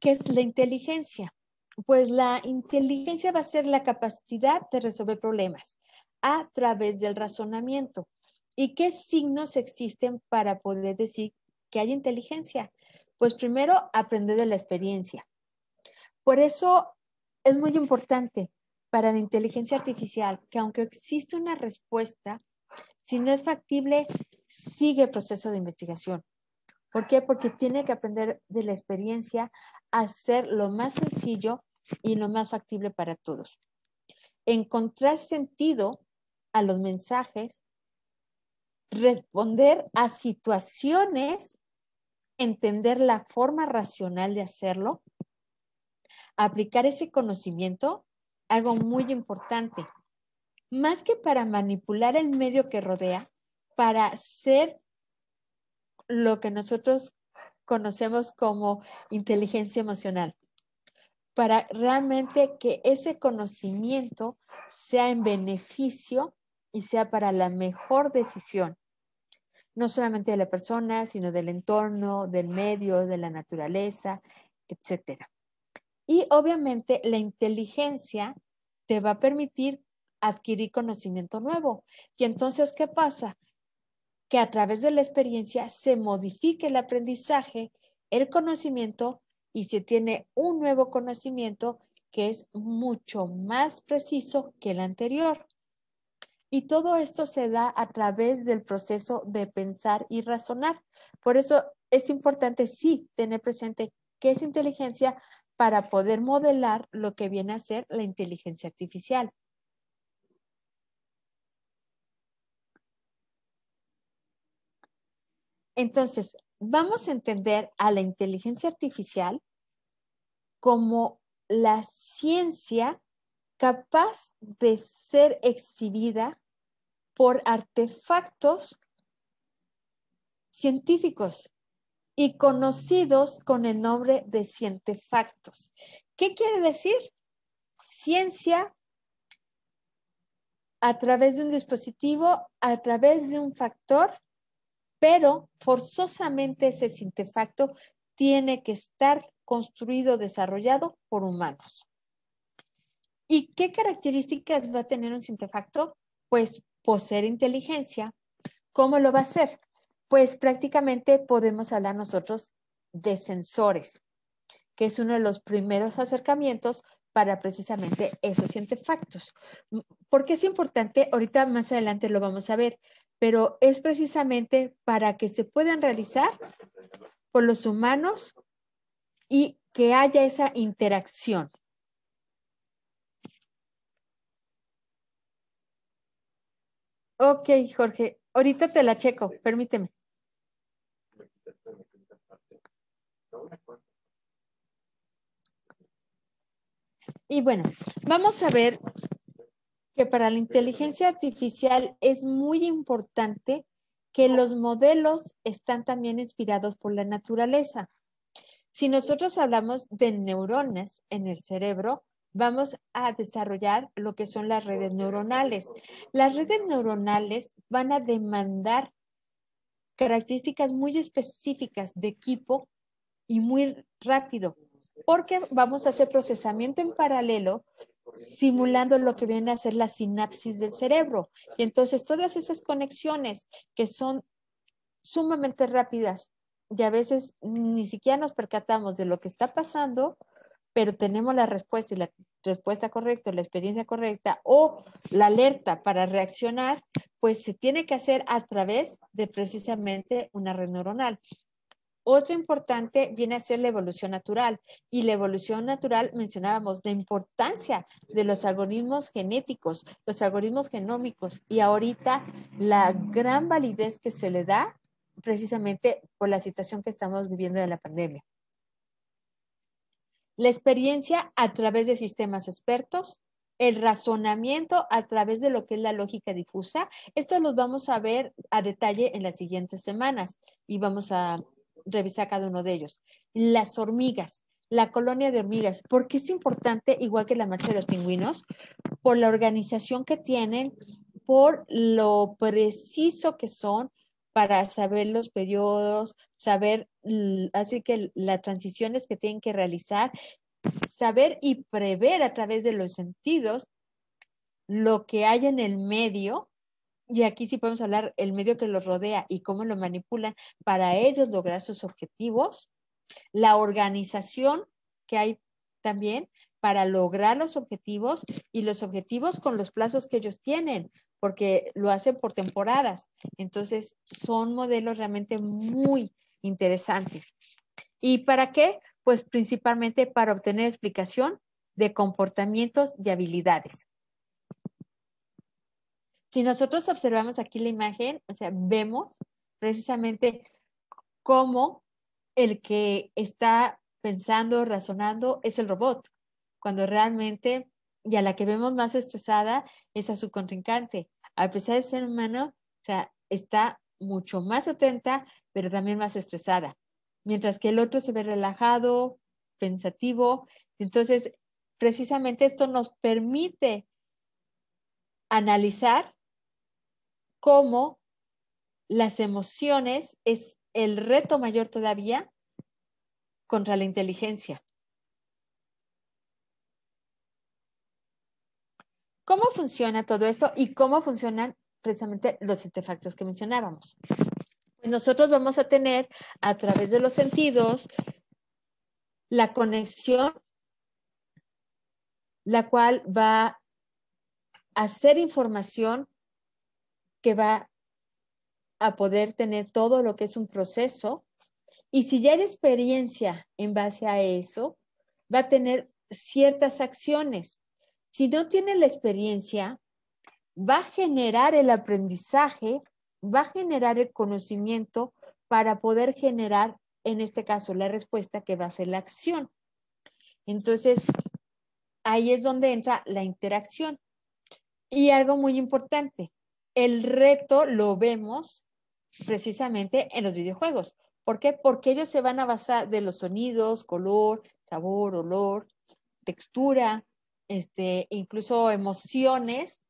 ¿qué es la inteligencia? Pues la inteligencia va a ser la capacidad de resolver problemas a través del razonamiento. ¿Y qué signos existen para poder decir que hay inteligencia? Pues primero, aprender de la experiencia. Por eso es muy importante para la inteligencia artificial que aunque existe una respuesta, si no es factible, sigue el proceso de investigación. ¿Por qué? Porque tiene que aprender de la experiencia a hacer lo más sencillo y lo más factible para todos. Encontrar sentido a los mensajes, responder a situaciones, entender la forma racional de hacerlo, aplicar ese conocimiento, algo muy importante. Más que para manipular el medio que rodea, para ser lo que nosotros conocemos como inteligencia emocional, para realmente que ese conocimiento sea en beneficio y sea para la mejor decisión, no solamente de la persona, sino del entorno, del medio, de la naturaleza, etcétera. Y obviamente la inteligencia te va a permitir adquirir conocimiento nuevo. Y entonces, ¿qué pasa? Que a través de la experiencia se modifique el aprendizaje, el conocimiento, y se tiene un nuevo conocimiento que es mucho más preciso que el anterior. Y todo esto se da a través del proceso de pensar y razonar. Por eso es importante, sí, tener presente qué es inteligencia para poder modelar lo que viene a ser la inteligencia artificial. Entonces, vamos a entender a la inteligencia artificial como la ciencia capaz de ser exhibida por artefactos científicos y conocidos con el nombre de cientefactos. ¿Qué quiere decir? Ciencia a través de un dispositivo, a través de un factor, pero forzosamente ese cientefacto tiene que estar construido, desarrollado por humanos. ¿Y qué características va a tener un cientefacto? Pues poseer inteligencia. ¿Cómo lo va a hacer? Pues prácticamente podemos hablar nosotros de sensores, que es uno de los primeros acercamientos para precisamente esos cientefactos. ¿Por qué es importante? Ahorita más adelante lo vamos a ver, pero es precisamente para que se puedan realizar por los humanos y que haya esa interacción. Ok, Jorge, ahorita te la checo, permíteme. Y bueno, vamos a ver que para la inteligencia artificial es muy importante que los modelos están también inspirados por la naturaleza. Si nosotros hablamos de neuronas en el cerebro, vamos a desarrollar lo que son las redes neuronales. Las redes neuronales van a demandar características muy específicas de equipo y muy rápido, porque vamos a hacer procesamiento en paralelo simulando lo que viene a ser la sinapsis del cerebro. Y entonces todas esas conexiones que son sumamente rápidas y a veces ni siquiera nos percatamos de lo que está pasando, pero tenemos la respuesta y la respuesta correcta, la experiencia correcta o la alerta para reaccionar, pues se tiene que hacer a través de precisamente una red neuronal. Otro importante viene a ser la evolución natural. Y la evolución natural, mencionábamos la importancia de los algoritmos genéticos, los algoritmos genómicos y ahorita la gran validez que se le da precisamente por la situación que estamos viviendo de la pandemia. La experiencia a través de sistemas expertos, el razonamiento a través de lo que es la lógica difusa. Esto lo vamos a ver a detalle en las siguientes semanas y vamos a revisar cada uno de ellos. Las hormigas, la colonia de hormigas. ¿Por qué es importante, igual que la marcha de los pingüinos? Por la organización que tienen, por lo preciso que son, para saber los periodos, saber, así que las transiciones que tienen que realizar, saber y prever a través de los sentidos lo que hay en el medio. Y aquí sí podemos hablar el medio que los rodea y cómo lo manipulan para ellos lograr sus objetivos, la organización que hay también para lograr los objetivos y los objetivos con los plazos que ellos tienen, porque lo hacen por temporadas. Entonces, son modelos realmente muy interesantes. ¿Y para qué? Pues principalmente para obtener explicación de comportamientos y habilidades. Si nosotros observamos aquí la imagen, o sea, vemos precisamente cómo el que está pensando, razonando, es el robot, cuando realmente, y a la que vemos más estresada, es a su contrincante. A pesar de ser humano, o sea, está mucho más atenta, pero también más estresada. Mientras que el otro se ve relajado, pensativo. Entonces, precisamente esto nos permite analizar cómo las emociones es el reto mayor todavía contra la inteligencia. ¿Cómo funciona todo esto y cómo funcionan precisamente los artefactos que mencionábamos? Pues nosotros vamos a tener a través de los sentidos la conexión, la cual va a hacer información que va a poder tener todo lo que es un proceso. Y si ya hay experiencia en base a eso, va a tener ciertas acciones. Si no tiene la experiencia, va a generar el aprendizaje, va a generar el conocimiento para poder generar, en este caso, la respuesta que va a ser la acción. Entonces, ahí es donde entra la interacción. Y algo muy importante, el reto lo vemos precisamente en los videojuegos. ¿Por qué? Porque ellos se van a basar de los sonidos, color, sabor, olor, textura, incluso emociones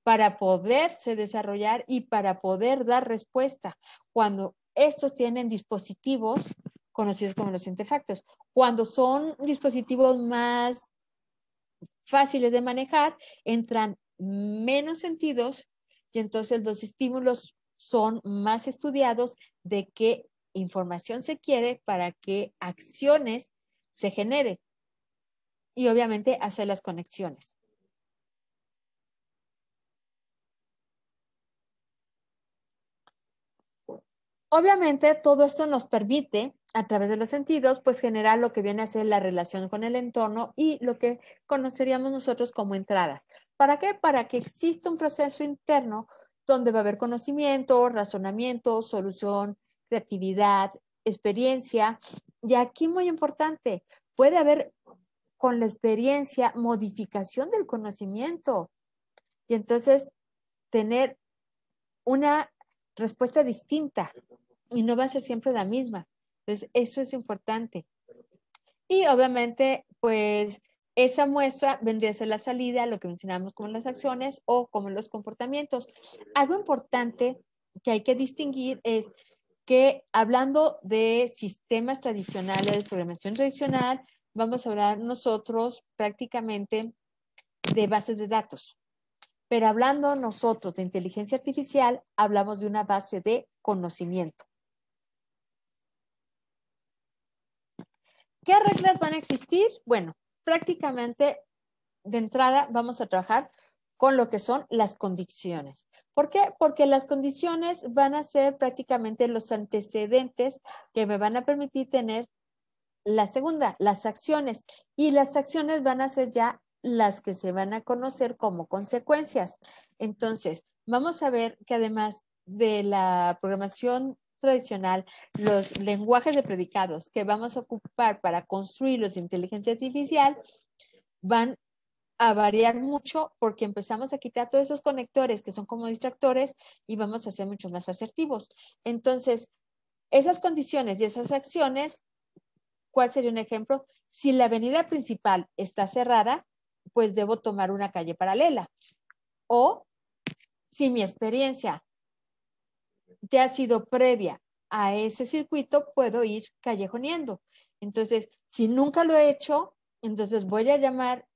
para poderse desarrollar y para poder dar respuesta cuando estos tienen dispositivos conocidos como los artefactos. Cuando son dispositivos más fáciles de manejar, entran menos sentidos y entonces los estímulos son más estudiados de qué información se quiere para qué acciones se generen y obviamente hacer las conexiones. Obviamente todo esto nos permite a través de los sentidos pues generar lo que viene a ser la relación con el entorno y lo que conoceríamos nosotros como entradas. ¿Para qué? Para que exista un proceso interno donde va a haber conocimiento, razonamiento, solución, creatividad, experiencia. Y aquí muy importante, puede haber con la experiencia modificación del conocimiento y entonces tener una respuesta distinta y no va a ser siempre la misma. Entonces, eso es importante. Y obviamente, pues esa muestra vendría a ser la salida, lo que mencionamos como las acciones o como los comportamientos. Algo importante que hay que distinguir es que hablando de sistemas tradicionales, programación tradicional, vamos a hablar nosotros prácticamente de bases de datos. Pero hablando nosotros de inteligencia artificial, hablamos de una base de conocimiento. ¿Qué reglas van a existir? Bueno, prácticamente de entrada vamos a trabajar con lo que son las condiciones. ¿Por qué? Porque las condiciones van a ser prácticamente los antecedentes que me van a permitir tener la segunda, las acciones. Y las acciones van a ser ya las que se van a conocer como consecuencias. Entonces, vamos a ver que además de la programación tradicional, los lenguajes de predicados que vamos a ocupar para construir los de inteligencia artificial van a variar mucho porque empezamos a quitar todos esos conectores que son como distractores y vamos a ser mucho más asertivos. Entonces, esas condiciones y esas acciones, ¿cuál sería un ejemplo? Si la avenida principal está cerrada, pues debo tomar una calle paralela. O si mi experiencia ya ha sido previa a ese circuito, puedo ir callejoneando. Entonces, si nunca lo he hecho, entonces voy a llamar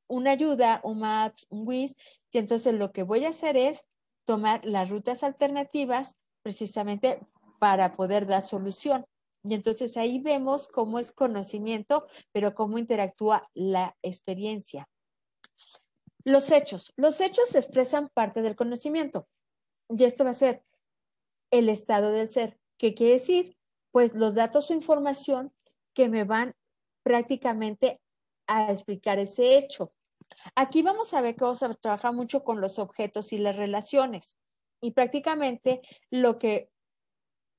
una ayuda, un Maps, un Waze, y entonces lo que voy a hacer es tomar las rutas alternativas precisamente para poder dar solución. Y entonces ahí vemos cómo es conocimiento, pero cómo interactúa la experiencia. Los hechos. Los hechos expresan parte del conocimiento. Y esto va a ser el estado del ser. ¿Qué quiere decir? Pues los datos o información que me van prácticamente a explicar ese hecho. Aquí vamos a ver que vamos a trabajar mucho con los objetos y las relaciones. Y prácticamente lo que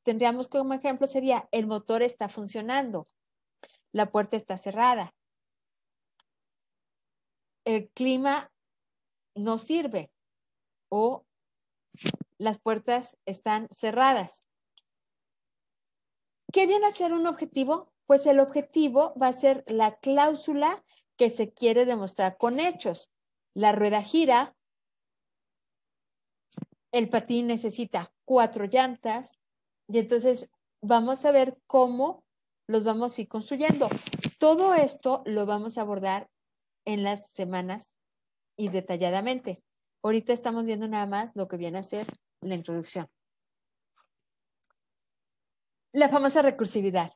tendríamos como ejemplo sería el motor está funcionando, la puerta está cerrada, el clima no sirve o las puertas están cerradas. ¿Qué viene a ser un objetivo? Pues el objetivo va a ser la cláusula que se quiere demostrar con hechos. La rueda gira, el patín necesita 4 llantas y entonces vamos a ver cómo los vamos a ir construyendo. Todo esto lo vamos a abordar en las semanas y detalladamente. Ahorita estamos viendo nada más lo que viene a ser la introducción. La famosa recursividad.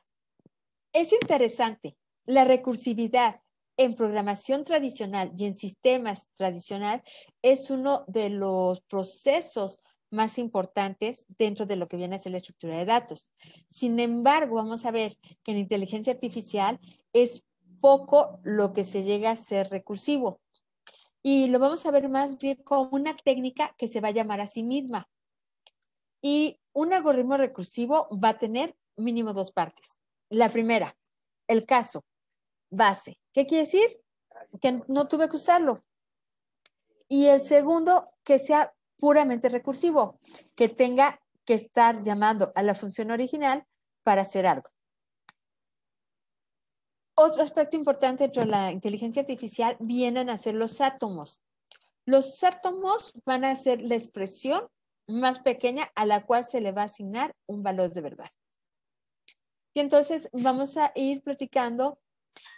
Es interesante. La recursividad en programación tradicional y en sistemas tradicional es uno de los procesos más importantes dentro de lo que viene a ser la estructura de datos. Sin embargo, vamos a ver que en inteligencia artificial es poco lo que se llega a ser recursivo. Y lo vamos a ver más bien como una técnica que se va a llamar a sí misma. Y un algoritmo recursivo va a tener mínimo 2 partes. La primera, el caso base. ¿Qué quiere decir? Que no tuve que usarlo. Y el segundo, que sea puramente recursivo, que tenga que estar llamando a la función original para hacer algo. Otro aspecto importante dentro de la inteligencia artificial vienen a ser los átomos. Los átomos van a ser la expresión más pequeña a la cual se le va a asignar un valor de verdad. Y entonces vamos a ir platicando,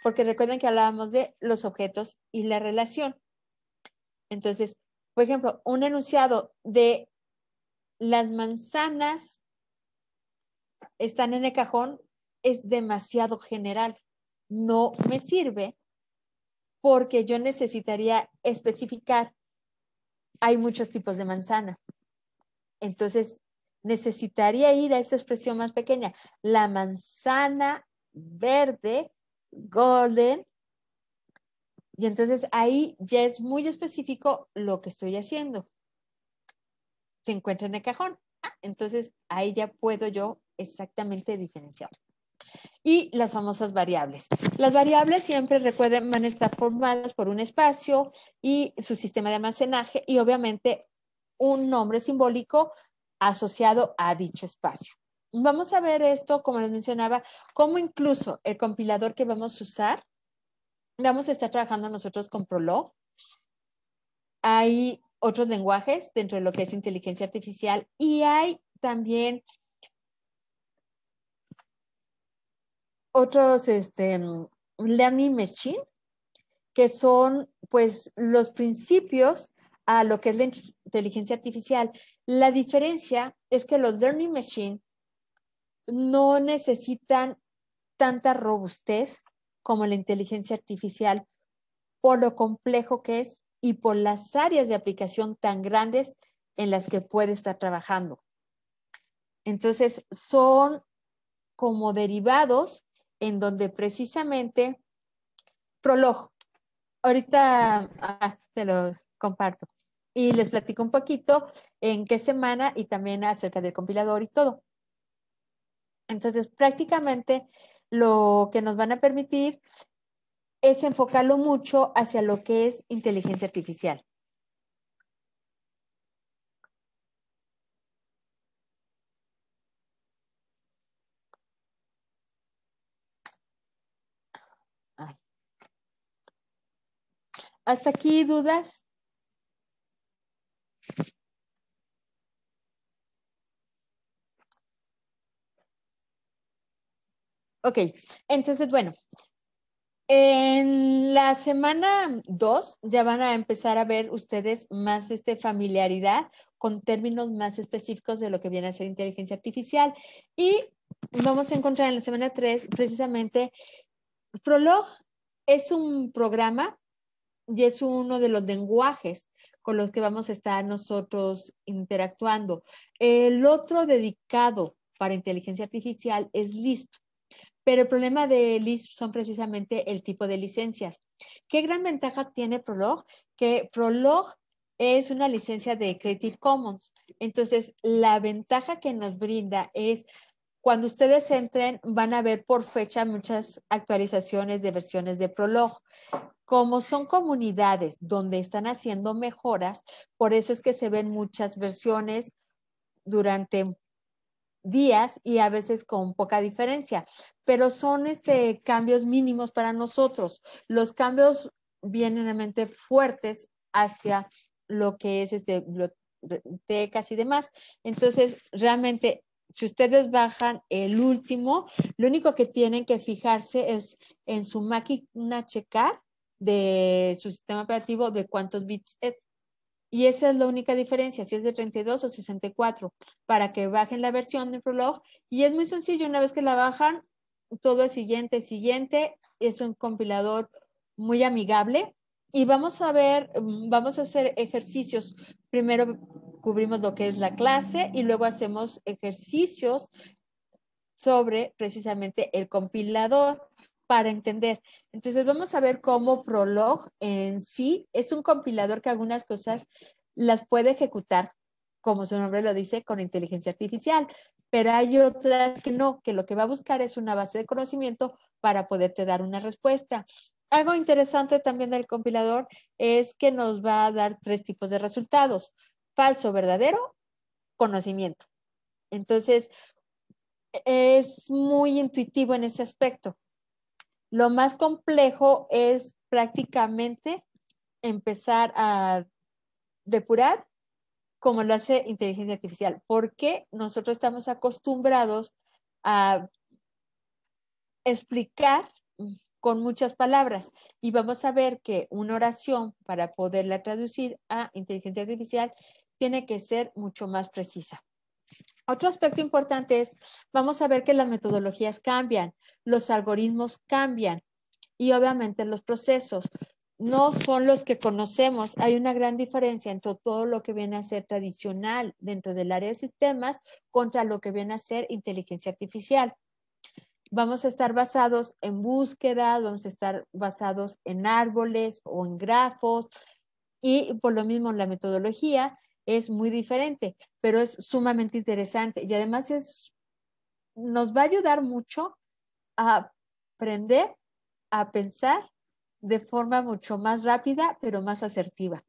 porque recuerden que hablábamos de los objetos y la relación. Entonces, por ejemplo, un enunciado de las manzanas están en el cajón es demasiado general. No me sirve porque yo necesitaría especificar, hay muchos tipos de manzana. Entonces, necesitaría ir a esa expresión más pequeña. La manzana verde, golden, y entonces ahí ya es muy específico lo que estoy haciendo. Se encuentra en el cajón. Entonces ahí ya puedo yo exactamente diferenciar. Y las famosas variables. Las variables siempre, recuerden, van a estar formadas por un espacio y su sistema de almacenaje y obviamente un nombre simbólico asociado a dicho espacio. Vamos a ver esto, como les mencionaba, cómo incluso el compilador que vamos a usar, vamos a estar trabajando nosotros con Prolog. Hay otros lenguajes dentro de lo que es inteligencia artificial y hay también otros learning machine, que son pues los principios a lo que es la inteligencia artificial. La diferencia es que los learning machine no necesitan tanta robustez como la inteligencia artificial por lo complejo que es y por las áreas de aplicación tan grandes en las que puede estar trabajando. Entonces, son como derivados en donde precisamente Prolog, ahorita te los comparto y les platico un poquito en qué semana y también acerca del compilador y todo. Entonces, prácticamente lo que nos van a permitir es enfocarlo mucho hacia lo que es inteligencia artificial. Ay. ¿Hasta aquí dudas? Ok, entonces, bueno, en la semana 2 ya van a empezar a ver ustedes más familiaridad con términos más específicos de lo que viene a ser inteligencia artificial. Y vamos a encontrar en la semana 3 precisamente Prolog es un programa y es uno de los lenguajes con los que vamos a estar nosotros interactuando. El otro dedicado para inteligencia artificial es Lisp. Pero el problema de Lisp son precisamente el tipo de licencias. ¿Qué gran ventaja tiene Prolog? Que Prolog es una licencia de Creative Commons. Entonces, la ventaja que nos brinda es cuando ustedes entren, van a ver por fecha muchas actualizaciones de versiones de Prolog. Como son comunidades donde están haciendo mejoras, por eso es que se ven muchas versiones durante días y a veces con poca diferencia, pero son cambios mínimos para nosotros. Los cambios vienen realmente fuertes hacia lo que es bibliotecas y demás. Entonces, realmente, si ustedes bajan el último, lo único que tienen que fijarse es en su máquina checar de su sistema operativo de cuántos bits es. Y esa es la única diferencia, si es de 32 o 64, para que bajen la versión de Prolog. Y es muy sencillo, una vez que la bajan, todo es siguiente, es un compilador muy amigable. Y vamos a ver, vamos a hacer ejercicios. Primero cubrimos lo que es la clase y luego hacemos ejercicios sobre precisamente el compilador para entender. Entonces vamos a ver cómo Prolog en sí es un compilador que algunas cosas las puede ejecutar, como su nombre lo dice, con inteligencia artificial, pero hay otras que no, que lo que va a buscar es una base de conocimiento para poderte dar una respuesta. Algo interesante también del compilador es que nos va a dar 3 tipos de resultados: falso, verdadero, conocimiento. Entonces, es muy intuitivo en ese aspecto. Lo más complejo es prácticamente empezar a depurar como lo hace inteligencia artificial, porque nosotros estamos acostumbrados a explicar con muchas palabras y vamos a ver que una oración para poderla traducir a inteligencia artificial tiene que ser mucho más precisa. Otro aspecto importante es, vamos a ver que las metodologías cambian, los algoritmos cambian y obviamente los procesos no son los que conocemos. Hay una gran diferencia entre todo lo que viene a ser tradicional dentro del área de sistemas contra lo que viene a ser inteligencia artificial. Vamos a estar basados en búsquedas, vamos a estar basados en árboles o en grafos y por lo mismo la metodología es muy diferente, pero es sumamente interesante y además nos va a ayudar mucho a aprender a pensar de forma mucho más rápida, pero más asertiva.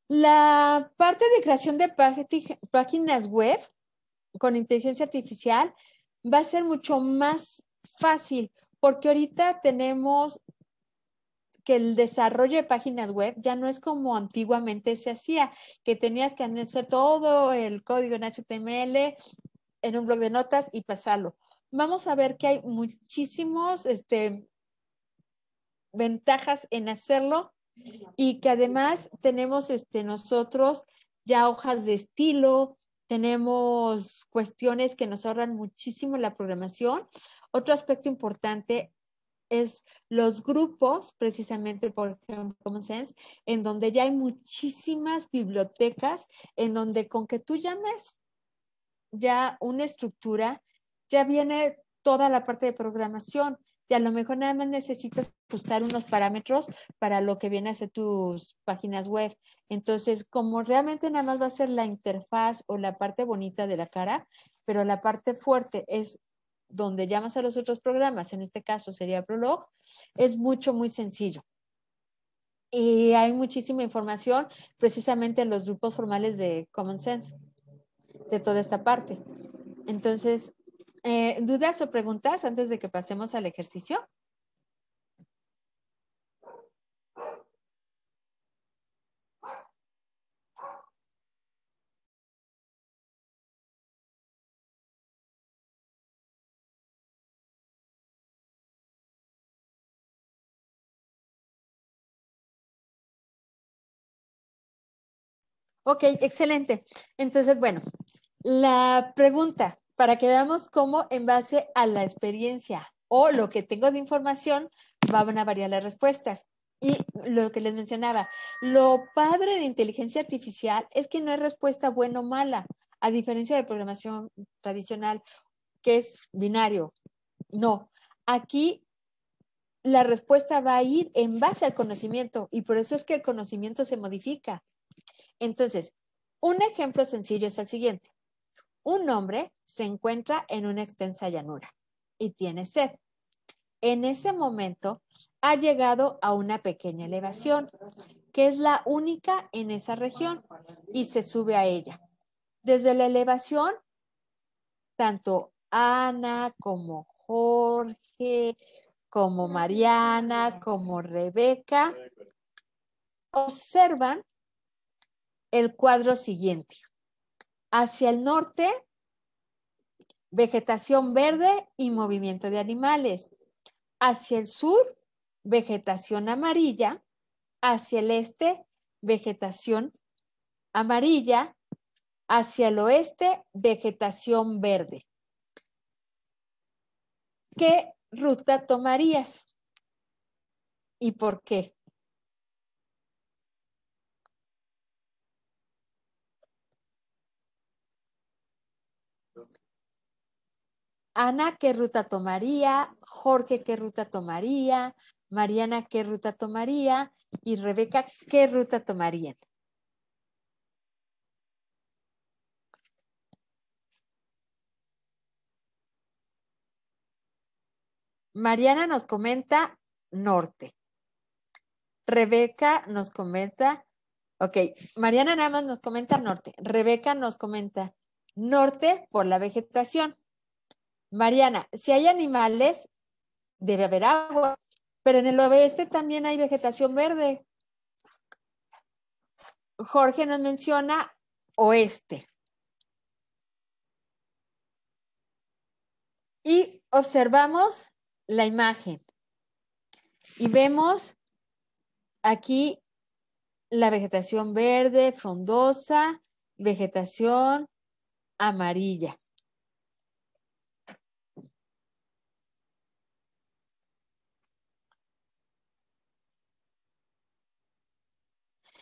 La parte de creación de páginas web con inteligencia artificial va a ser mucho más fácil, porque ahorita tenemos que el desarrollo de páginas web ya no es como antiguamente se hacía, que tenías que hacer todo el código en HTML en un blog de notas y pasarlo. Vamos a ver que hay muchísimos ventajas en hacerlo y que además tenemos nosotros ya hojas de estilo, tenemos cuestiones que nos ahorran muchísimo la programación. Otro aspecto importante es los grupos, precisamente por ejemplo, Common Sense, en donde ya hay muchísimas bibliotecas, en donde con que tú llames ya una estructura, ya viene toda la parte de programación y a lo mejor nada más necesitas ajustar unos parámetros para lo que viene a ser tus páginas web. Entonces, como realmente nada más va a ser la interfaz o la parte bonita de la cara, pero la parte fuerte es donde llamas a los otros programas, en este caso sería Prolog, es muy sencillo. Y hay muchísima información precisamente en los grupos formales de Common Sense, de toda esta parte. Entonces, ¿dudas o preguntas antes de que pasemos al ejercicio? Ok, excelente. Entonces, bueno, la pregunta, para que veamos cómo en base a la experiencia o lo que tengo de información, van a variar las respuestas. Y lo que les mencionaba, lo padre de inteligencia artificial es que no hay respuesta buena o mala, a diferencia de programación tradicional, que es binario. No, aquí la respuesta va a ir en base al conocimiento y por eso es que el conocimiento se modifica. Entonces, un ejemplo sencillo es el siguiente. Un hombre se encuentra en una extensa llanura y tiene sed. En ese momento ha llegado a una pequeña elevación, que es la única en esa región, y se sube a ella. Desde la elevación, tanto Ana como Jorge, como Mariana, como Rebeca, observan el cuadro siguiente. Hacia el norte, vegetación verde y movimiento de animales. Hacia el sur, vegetación amarilla. Hacia el este, vegetación amarilla. Hacia el oeste, vegetación verde. ¿Qué ruta tomarías? ¿Y por qué? Ana, ¿qué ruta tomaría? Jorge, ¿qué ruta tomaría? Mariana, ¿qué ruta tomaría? Y Rebeca, ¿qué ruta tomarían? Mariana nos comenta norte. Rebeca nos comenta, ok, Mariana nada más nos comenta norte. Rebeca nos comenta norte por la vegetación. Mariana, si hay animales, debe haber agua, pero en el oeste también hay vegetación verde. Jorge nos menciona oeste. Y observamos la imagen y vemos aquí la vegetación verde, frondosa, vegetación amarilla.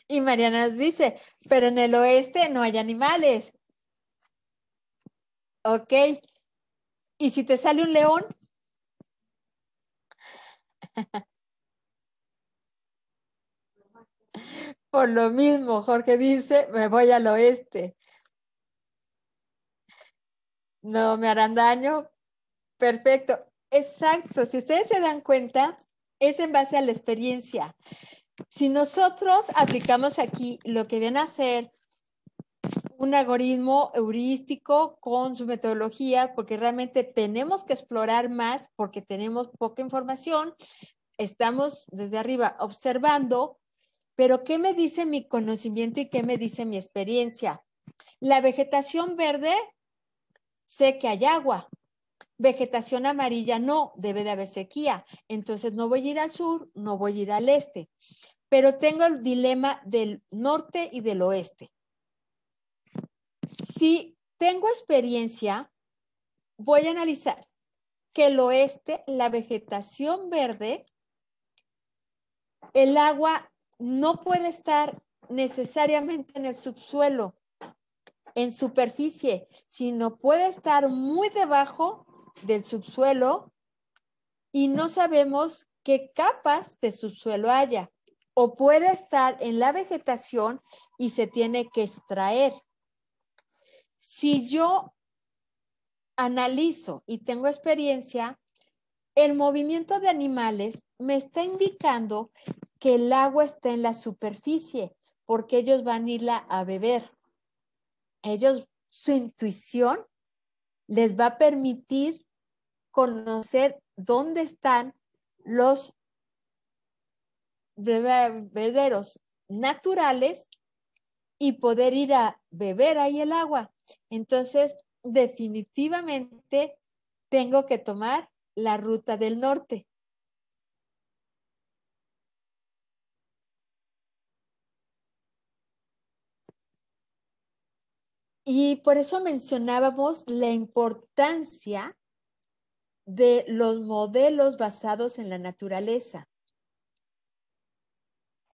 Y Mariana nos dice, pero en el oeste no hay animales. Ok. ¿Y si te sale un león? Por lo mismo, Jorge dice, me voy al oeste. No me harán daño. Perfecto. Exacto. Si ustedes se dan cuenta, es en base a la experiencia. Si nosotros aplicamos aquí lo que viene a ser un algoritmo heurístico con su metodología, porque realmente tenemos que explorar más porque tenemos poca información, estamos desde arriba observando, pero ¿qué me dice mi conocimiento y qué me dice mi experiencia? La vegetación verde, sé que hay agua. Vegetación amarilla, no, debe de haber sequía. Entonces no voy a ir al sur, no voy a ir al este. Pero tengo el dilema del norte y del oeste. Si tengo experiencia, voy a analizar que el oeste, la vegetación verde, el agua no puede estar necesariamente en el subsuelo, en superficie, sino puede estar muy debajo del subsuelo y no sabemos qué capas de subsuelo haya. O puede estar en la vegetación y se tiene que extraer. Si yo analizo y tengo experiencia, el movimiento de animales me está indicando que el agua está en la superficie, porque ellos van a irla a beber. Ellos, su intuición les va a permitir conocer dónde están los bebederos naturales y poder ir a beber ahí el agua. Entonces, definitivamente tengo que tomar la ruta del norte. Y por eso mencionábamos la importancia de los modelos basados en la naturaleza.